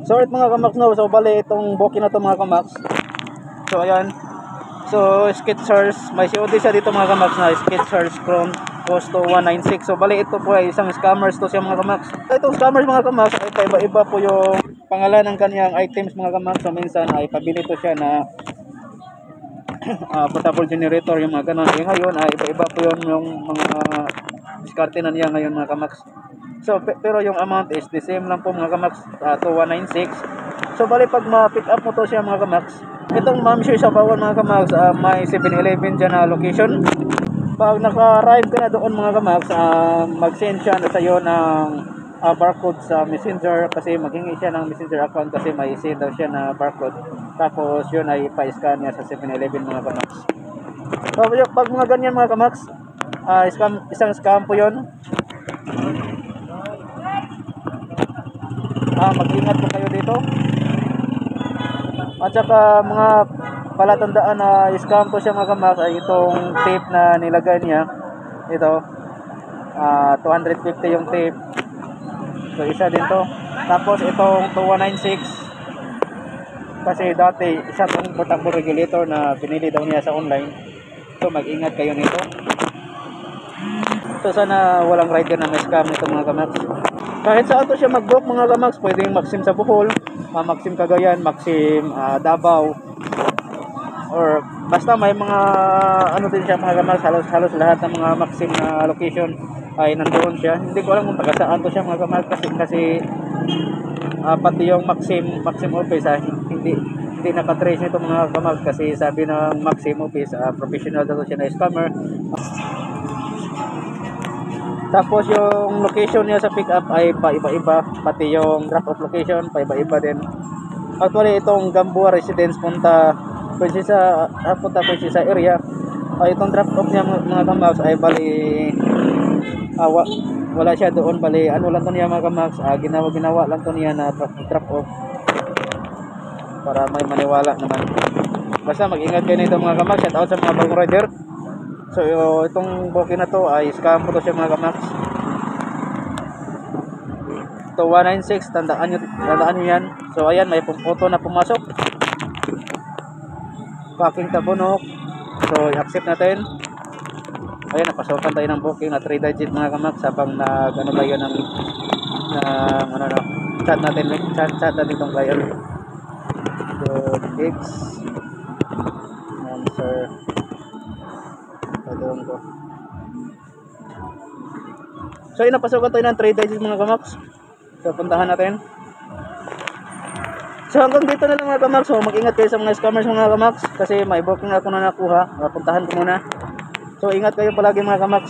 So ito mga kamax no, so bali itong booking na to mga kamax. So ayan. So Skechers, may COD siya dito mga kamax na Skechers Chrome cost to 196. So bali ito po ay isang scammers to siya mga kamax. Itong scammers mga kamax ay iba-iba po yung pangalan ng kanyang items mga kamax. So minsan ay pabili to siya na portable generator yung mga ganon. Eh ngayon ay iba-iba po yung mga diskarte na niya ngayon mga kamax. So pero yung amount is the same lang po mga kamax, to 196. So bali pag ma-pick up mo to siya mga kamax, itong Ma'am Sure sa bawon mga kamax, may 7-Eleven dyan na location. Pag naka-arrive ka na doon mga kamax, mag-send siya na sa'yo ng barcode sa messenger, kasi maghingi siya ng messenger account kasi may send daw siya na barcode. Tapos yun ay pa-scan niya sa 7-Eleven mga kamax. So pag mga ganyan mga kamax, isang scam po yun. Mag-ingat po kayo dito. At saka mga palatandaan na scam po siya mga kamax ay itong tape na nilagay niya. Ito 250 yung tape. So isa din to. Tapos itong 2196, kasi dati isa tong portable regulator na pinili daw niya sa online. So mag-ingat kayo nito. So sana walang rider na may scam nito mga kamax. Kahit saan to siya mag-book mga kamax, pwedeng Maxim sa Bohol, Maxim Cagayan, Maxim Davao, or basta may mga ano din siya mga kamax, halos lahat ng mga Maxim na location ay nandoon siya. Hindi ko alam kung taga saan to siya mga kamax, kasi pati yung Maxim office hindi nakatrace nito mga kamax, kasi sabi ng Maxim office professional daw siya na scammer. Tapos yung location niya sa pick up ay paiba-iba, pati yung drop off location paiba-iba din. Actually itong Gamboa Residence punta sa area. Itong drop off niya mga kamax ay bali wala siya doon, bali ano lang to niya mga kamax, ginawa lang to niya na drop off para may maniwala naman. Basta mag-ingat kayo nito mga kamax. Shout out sa mga bagong rider. So itong booking na to ay scam po to siya mga kamax. To 196, tandaan nyo yan. So ayan, may auto na pumasok, packing tabunok. So i-accept natin. Ayan, napasokan tayo ng booking na 3 digit mga kamax, habang nag-ano tayo ng chat natin itong client. So X answer doon ko. So yun, napasokan tayo ng 3 digits mga kamax. So puntahan natin. So hanggang dito na lang mga kamax. So mag-ingat kayo sa mga scammers mga kamax, kasi may booking ako na nakuha. Puntahan ko muna. So ingat kayo palagi mga kamax.